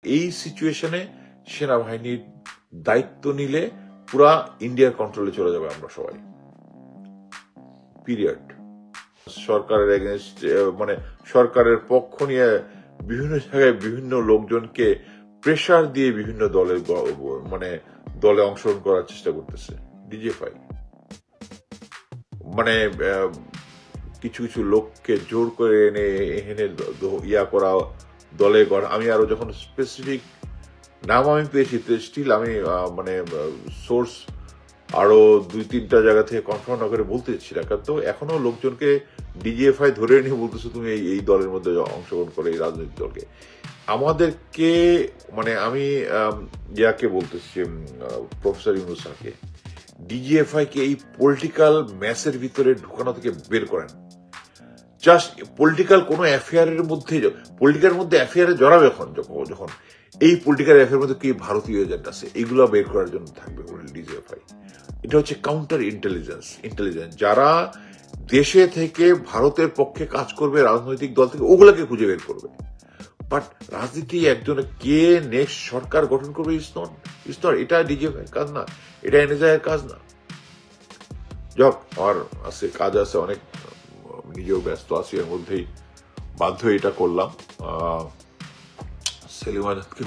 এই সিচুয়েশনে সেনাবাহিনীর দায়িত্ব নিলে পুরা ইন্ডিয়ার কন্ট্রোলে চলে যাবে আমরা সবাই, পিরিয়ড। সরকারের এগেনস্ট মানে সরকারের পক্ষ নিয়ে বিভিন্ন জায়গায় বিভিন্ন লোকজনকে প্রেসার দিয়ে বিভিন্ন দলের মানে দলে অংশগ্রহণ করার চেষ্টা করতেছে ডিজিএফআই। মানে কিছু কিছু লোককে জোর করে এনে ইয়া করা, দলে গড়া। আমি আরো যখন স্পেসিফিক নাম আমি পেয়েছি, স্টিল আমি মানে সোর্স আরো 2-3টা জায়গা থেকে কনফার্ম না করে বলতে চাচ্ছি না, কারণ তো এখনো লোকজনকে ডিজিএফআই ধরে নিয়ে বলতেছে তুমি এই দলের মধ্যে অংশগ্রহণ করে, এই রাজনৈতিক দলকে। আমাদেরকে মানে আমি ইয়াকে বলতেছি, প্রফেসর ইউনূস স্যারকে, ডিজিএফআই কে এই পলিটিক্যাল ম্যাসের ভিতরে ঢুকানো থেকে বের করেন। জাস্ট পলিটিক্যাল কোন অ্যাফেয়ারের মধ্যে, পলিটিক্যালের মধ্যে অ্যাফেয়ারে জড়াবে যখন এই পলিটিক্যাল অ্যাফেয়ার মধ্যে কি ভারতীয় এজেন্ট আছে এগুলো বের করার জন্য থাকবে ডিজিএফআই। এটা হচ্ছে কাউন্টার ইন্টেলিজেন্স, যারা দেশে থেকে ভারতের পক্ষে কাজ করবে রাজনৈতিক দল থেকে, ওগুলাকে খুঁজে বের করবে। বাট রাজনীতি একজনে কে নেক্সট সরকার গঠন করবে ইজ নট, এটা ডিজিএফআই কাজ না, এটা এনএসআই এর কাজ না। যাক, আমার আছে কাজ আছে অনেক, নিজেও ব্যস্ত আছি, এর মধ্যেই বাধ্য এটা করলাম। সেলিম আজাদকে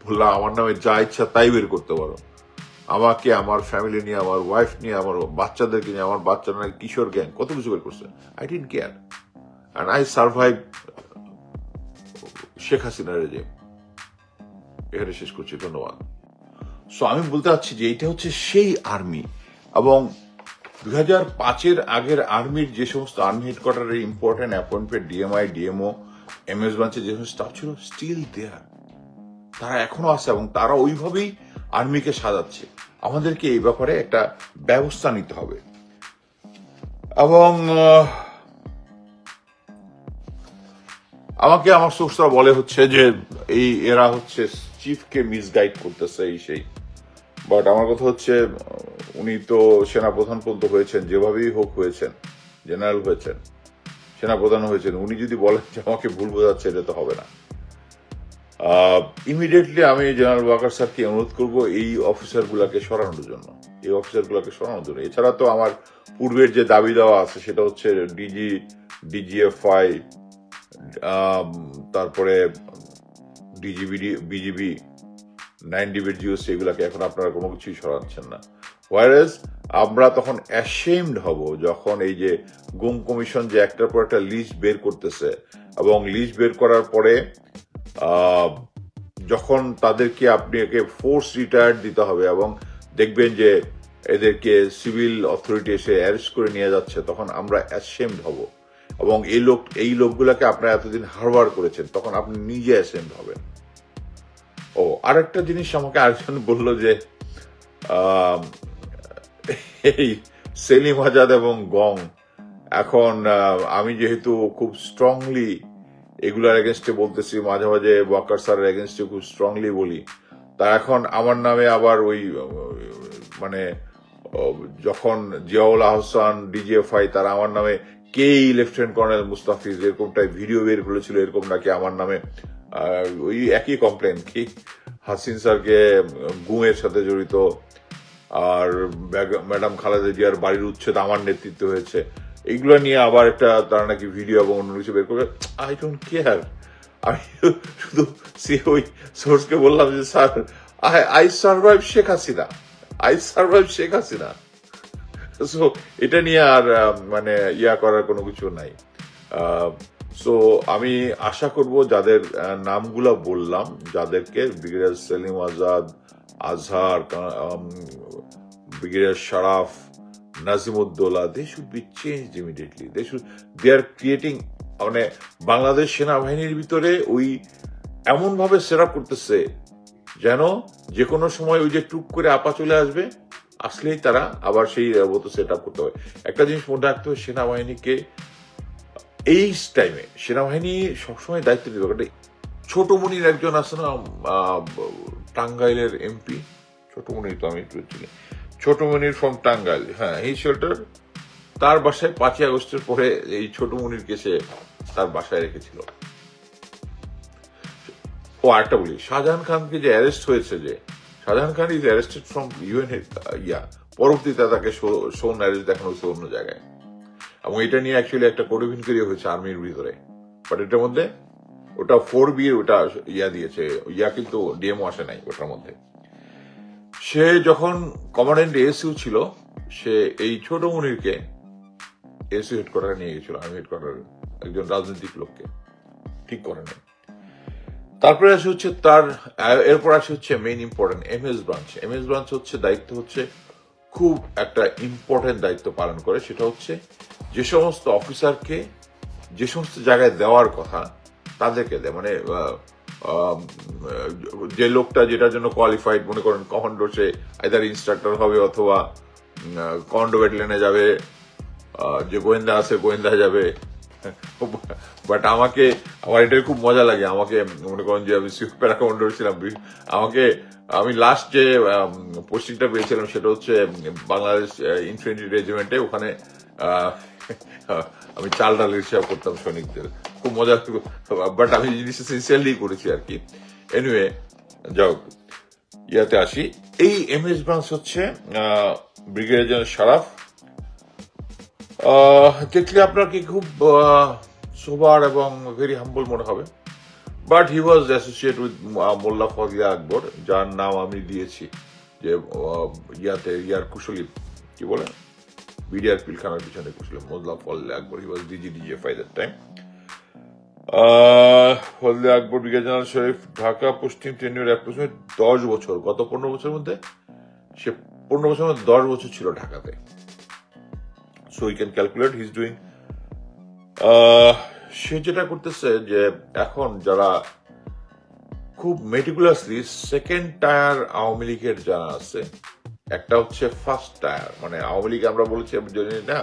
বললাম আমার নামে যা ইচ্ছা তাই বের করতে পারো, আমাকে, আমার ফ্যামিলি নিয়ে, আমার ওয়াইফ নিয়ে, আমার বাচ্চাদেরকে নিয়ে, আমার বাচ্চারা নাকি কিশোর গ্যাং, কত কিছু বের করছে। I didn't care and I survive Sheikh Hasina regime. এখানে শেষ করছি, ধন্যবাদ। সো আমি বলতে চাচ্ছি যে এটা হচ্ছে সেই আর্মি, এবং 2005-এর আগের আর্মির যে সমস্ত আর্মি হেডকোয়ার্টারের important appointment, DMI, DMO, MS ব্রাঞ্চে যে সমস্ত স্টাফ ছিল, স্টিল দেয়ার, তারা এখনো আছে এবং তারা ওইভাবেই আর্মিকে সাজাচ্ছে। আমাদেরকে এই ব্যাপারে একটা ব্যবস্থা নিতে হবে। এবং আমাকে আমার সোর্সরা বলে হচ্ছে যে এরা হচ্ছে চিফকে মিসগাইড করতেছে, এই সেই। বাট আমার কথা হচ্ছে, উনি তো সেনাপ্রধান পর্যন্ত হয়েছেন, যেভাবেই হোক হয়েছেন, জেনারেল হয়েছেন, সেনাপ্রধান হয়েছেন। উনি যদি বলেন যে আমাকে ভুল বোঝাচ্ছে, এটা তো হবে না। ইমিডিয়েটলি আমি জেনারেল ওয়াকার স্যারকে অনুরোধ করব এই অফিসারগুলোকে সরানোর জন্য, এছাড়া তো আমার পূর্বের যে দাবি দেওয়া আছে সেটা হচ্ছে ডিজিএফআই, তারপরে বিজিবি, 9 জিওসি, এগুলাকে এখন আপনারা কোনো কিছুই সরাচ্ছেন না। হোয়ারেজ আমরা তখন অ্যাশেমড হব যখন এই যে গুম কমিশন যে একটার পর একটা লিস্ট বের করতেছে, এবং লিস্ট বের করার পরে যখন তাদেরকে আপনাকে ফোর্স রিটায়ার্ড দিতে হবে এবং দেখবেন যে এদেরকে সিভিল অথরিটি এসে অ্যারেস্ট করে নিয়ে যাচ্ছে, তখন আমরা অ্যাশেমড হব। এবং এই লোকগুলাকে আপনারা এতদিন হারবার করেছেন, তখন আপনি নিজে অ্যাশেমড হবেন। ও আরেকটা জিনিস আমাকে আরেকজন বললো যে এই সেলিম আজাদ এবং গং, এখন আমি যেহেতু খুব স্ট্রংলি এগুলার এগেনস্টে বলতেছি, মাঝে মাঝে ওয়াকার স্যারের এগেনস্টে খুব স্ট্রংলি বলি, তা এখন আমার নামে আবার ওই মানে যখন জিয়াউল আহসান, ডিজিএফআই, তারা আমার নামে লেফটেন্যান্ট কর্নেল মুস্তাফিজ এরকমটাই ভিডিও বের করেছিল, এরকম নাকি আমার নামে ওই একই কমপ্লেন, কি হাসিন স্যারকে গুমের সাথে জড়িত, আর ম্যাডাম খালেদা জিয়ার বাড়ির উচ্ছেদ আমার নেতৃত্বে হয়েছে, এইগুলো নিয়ে আবার একটা তারা নাকি ভিডিও এবং অন্য কিছু বের করবে। I don't care. আমি শুধু ওই সোর্সকে বললাম যে sir, I survive Sheikh Hasina, so এটা নিয়ে আর মানে ইয়া করার কোনো কিছু নাই। সো আমি আশা করব যাদের নামগুলা বললাম, যাদেরকে brigadier Selim Azad, Azhar, brigadier Sharaf, Nazimuddoula, they should be changed immediately. They are creating, মানে বাংলাদেশ সেনাবাহিনীর ভিতরে ওই এমন ভাবে সেট আপ করতেছে যেন যে কোনো সময় ওই যে টুক করে আপা চলে আসবে, আসলেই তারা আবার সেই মতো সেট আপ করতে হবে। একটা জিনিস মনে রাখতে হবে, সেনাবাহিনীকে এই টাইমে সেনাবাহিনী সবসময় দায়িত্ব দিতে। ছোট মুনির একজন আছে না, টাঙ্গাইলের এমপি, ছোট মুনির, তো আমি ছোট মুনির ফ্রম টাঙ্গাইল, হ্যাঁ, এই শেল্টার, তার বাসায় 5ই আগস্টের পরে এই ছোট মুনিরকে সে তার বাসায় রেখেছিল। ও আরেকটা বলি, শাহজাহান খানকে যে অ্যারেস্ট হয়েছে, যে শাহজাহান খান ইজ অ্যারেস্টেড ফ্রম ইউএন, পরবর্তীতে তাকে শোন অ্যারেস্ট দেখানো হয়েছে অন্য জায়গায়, এবং এটা নিয়ে অ্যাকচুয়ালি একটা কোর্ট অফ ইনকোয়ারি হয়েছে আর্মির ভিতরে, বাট এটার মধ্যে ওটা 4B ওটা দিয়েছে, কিন্তু ডিএমও আসে নাই ওটার মধ্যে। সে যখন কমান্ডেন্ট এএসইউ ছিল, সে এই ছোট মুনিরকে এএসইউ হেডকোয়ার্টারে নিয়ে গেছিল, আর্মি হেডকোয়ার্টারে একজন রাজনৈতিক লোককে, ঠিক করে নেই। তারপরে আসে হচ্ছে এরপর আসে হচ্ছে main important MS branch. MS branch হচ্ছে দায়িত্ব হচ্ছে খুব একটা ইম্পর্টেন্ট দায়িত্ব পালন করে, সেটা হচ্ছে যে সমস্ত অফিসারকে যে সমস্ত জায়গায় দেওয়ার কথা তাদেরকে দেয়, মানে যে লোকটা যেটার জন্য কোয়ালিফাইড, মনে করেন কমান্ডো, সে আইদার ইনস্ট্রাক্টর হবে অথবা কমান্ডো ব্যাটালিয়নে যাবে, যে গোয়েন্দা আছে গোয়েন্দা যাবে। বাট আমার এটা খুব মজা লাগে, আমাকে মনে করেন যে আমি প্যারা কমান্ডার ছিলাম, আমি লাস্ট যে পোস্টিংটা পেয়েছিলাম সেটা হচ্ছে বাংলাদেশ ইনফ্যান্ট্রি রেজিমেন্টে, ওখানে আমি চাল ডালের হিসাব করতাম সৈনিকদের, খুব মজা, বাট আমি জিনিসটা সিনসিয়ারলি করেছি আর কি। এনিওয়ে, যাও ইয়াতে আসি, এই এমএস ব্রাঞ্চ হচ্ছে ব্রিগেডিয়ার জেনারেল শারাফ। দেখলে আপনার কি খুব সোবার এবং ভেরি হাম্বল মনে হবে, but he was associate with Mollah Fazle Akbar, যার নাম আমি দিয়েছি যে ইয়ার কুশলী, কি বলে, বিডিআর পিলখানার পিছনে কুশলী মোল্লা ফজলে আকবর। হি ওয়াজ DGDFI that time. Fazle Akbar brigadier general Sharif, Dhaka posting tenure approximate 10 বছর। গত 15 বছরের মধ্যে সে 15 বছরের মধ্যে 10 বছর ছিল ঢাকাতে। So you can calculate he's doing সে যেটা করতেছে যে এখন যারা খুব মেটিকুলাসলি সেকেন্ড টায়ার আওয়ামী লীগের যারা আছে, একটা হচ্ছে ফার্স্ট টায়ার, মানে আওয়ামী লীগ আমরা বলেছি জানি না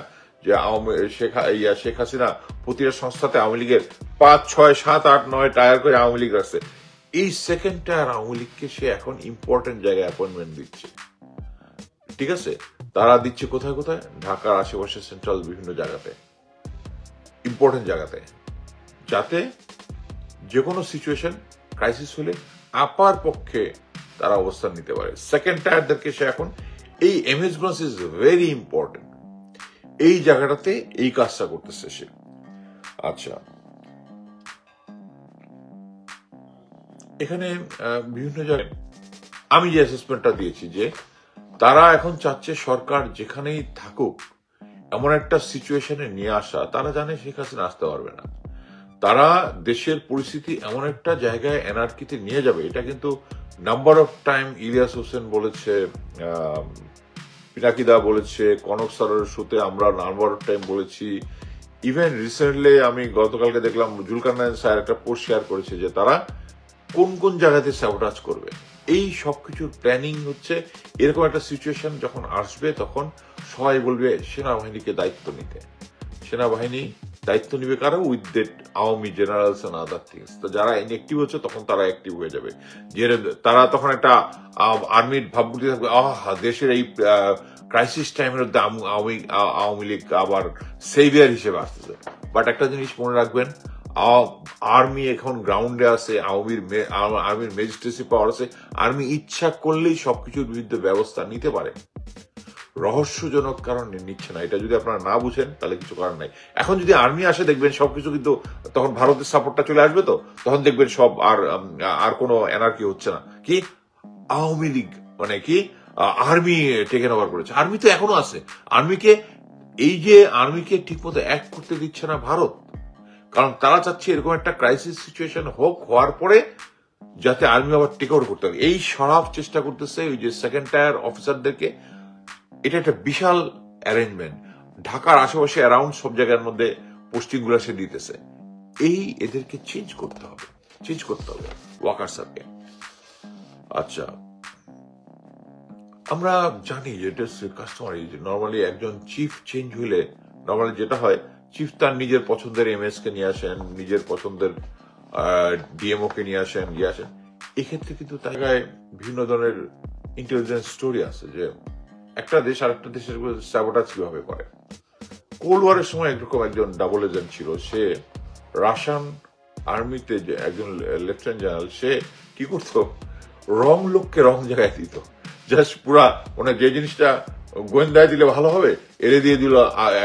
যে শেখ হাসিনা প্রতিটা সংস্থাতে আওয়ামী লীগের 5, 6, 7, 8, 9 টায়ার করে আওয়ামী লীগ রাখছে। এই সেকেন্ড টায়ার আওয়ামী লীগকে সে এখন ইম্পর্টেন্ট জায়গায় অ্যাপয়েন্টমেন্ট দিচ্ছে, ঠিক আছে? তারা দিচ্ছে কোথায় কোথায়? ঢাকার আশেপাশে সেন্ট্রাল বিভিন্ন জায়গাতে, ইম্পর্টেন্ট জায়গাতে, যাতে যে কোনো সিচুয়েশন ক্রাইসিস হলে আপার পক্ষে তারা অবস্থান নিতে পারে। সেকেন্ড টায়ারদেরকে সে এখন এই MS branch is very important, এই জায়গাটাতে এই কাজটা করতেছে সে। আচ্ছা, এখানে বিভিন্ন জায়গায় আমি যে অ্যাসেসমেন্টটা দিয়েছি যে তারা এখন চাচ্ছে সরকার যেখানেই থাকুক এমন একটা সিচুয়েশনে নিয়ে আসা, তারা জানে শেখ হাসিনা আসতে পারবে না, তারা দেশের পরিস্থিতি এমন একটা জায়গায় এনার্কিতে নিয়ে যাবে। এটা কিন্তু number of time Ilias Hossain বলেছে, পিনাকিদা বলেছে, কনক স্যারের শুতে আমরা নাম্বার অফ টাইম বলেছি, ইভেন রিসেন্টলি আমি গতকালকে দেখলাম জুলকারনাইন স্যার একটা পোস্ট শেয়ার করেছে যে তারা কোন কোন জায়গাতে স্যাবোটাজ করবে। এই সবকিছুর প্ল্যানিং হচ্ছে। এরকম একটা সিচুয়েশন যখন আসবে তখন সবাই বলবে সেনাবাহিনীকে দায়িত্ব নিতে। সেনাবাহিনী দায়িত্ব নিবে কারো? With that Awami generals and other things. তো যারা ইনঅ্যাক্টিভ হচ্ছে তখন তারা অ্যাক্টিভ হয়ে যাবে, যে তারা তখন একটা আর্মির ভাবমূর্তি থাকবে, দেশের এই ক্রাইসিস টাইমের মধ্যে আওয়ামী লীগ আবার সেভিয়ার হিসেবে আসতেছে। বাট একটা জিনিস মনে রাখবেন, আর্মি এখন গ্রাউন্ডে আছে, আর্মির ম্যাজিস্ট্রেসি পাওয়ার আছে, আর্মি ইচ্ছা করলেই সবকিছুর বিরুদ্ধে ব্যবস্থা নিতে পারে। রহস্যজনক কারণে নিচ্ছে না, এটা যদি আপনারা না বুঝেন তাহলে কিছু করার নাই। এখন যদি আর্মি আসে দেখবেন সবকিছু, কিন্তু তখন ভারতের সাপোর্টটা চলে আসবে, তো তখন দেখবেন সব আর কোনো এনার্কি হচ্ছে না। কি আওয়ামী লীগ মানে কি আর্মি টেকেন ওভার করেছে? আর্মি তো এখনো আছে। আর্মিকে ঠিকমতো অ্যাক্ট করতে দিচ্ছে না ভারত, কারণ তারা চাচ্ছে এরকম একটা ক্রাইসিস সিচুয়েশন হোক, হওয়ার পরে যাতে আর্মি আবার টেক ওভার করতে হবে। এই সরাফ চেষ্টা করতেছে ওই যে সেকেন্ড টায়ার অফিসারদেরকে। এটা একটা বিশাল অ্যারেঞ্জমেন্ট, ঢাকার আশেপাশে অ্যারাউন্ড সব জায়গার মধ্যে পোস্টিং গুলা সে দিতেছে। এদেরকে চেঞ্জ করতে হবে ওয়াকার স্যারকে। আচ্ছা, আমরা জানি যে এটা কাস্টমারি, যে নর্মালি একজন চিফ চেঞ্জ হলে নর্মালি যেটা হয়, চিফ তার নিজের পছন্দের এমএস কে নিয়ে আসেন, নিজের পছন্দের ডিএমও কে নিয়ে আসেন, এক্ষেত্রে কিন্তু জায়গায় বিভিন্ন ধরনের ইন্টেলিজেন্স স্টোরি আছে যে একটা দেশ আর একটা দেশের স্যাবোটাজ কিভাবে করে। কোল্ড ওয়ারের সময় একরকম একজন ডাবল এজেন্ট ছিল, সে রাশিয়ান আর্মিতে যে একজন লেফটেন্যান্ট জেনারেল, সে কি করতো, রং লোককে রং জায়গায় দিত। জাস্ট পুরা মানে যে জিনিসটা গোয়েন্দায় দিলে ভালো হবে এরে দিয়ে দিল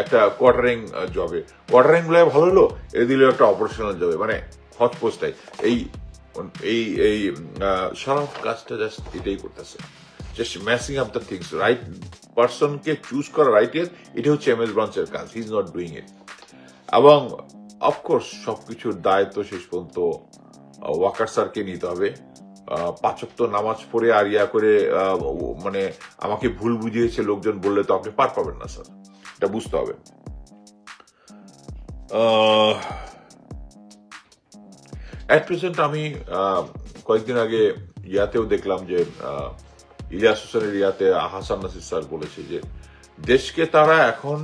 একটা কোয়ার্টারিং জবে, কোয়ার্টারিং গুলো ভালো হলো এরে দিল একটা অপারেশনাল জবে, মানে হট পোস্টাই। এই এই এই সারা কাজটা জাস্ট এটাই করতেছে, just messing up the things. Right পার্সনকে চুজ করা, রাইট ইয়ার, এটা হচ্ছে এম এস ব্রাঞ্চের কাজ। He is not doing it. এবং অফকোর্স সবকিছুর দায় তো শেষ পর্যন্ত ওয়াকার স্যারকে নিতে হবে। 5 ওয়াক্ত নামাজ পড়ে আর ইয়া করে মানে আমাকে ভুল বুঝিয়েছে লোকজন বললে তো আপনি পার পাবেন না স্যার, এটা বুঝতে হবে। অ্যাট প্রেজেন্ট আমি কয়েকদিন আগে ইয়াতেও দেখলাম যে ইলিয়াস হোসেনের ইয়াতে হাসান নাসির স্যার বলেছে যে দেশকে তারা এখন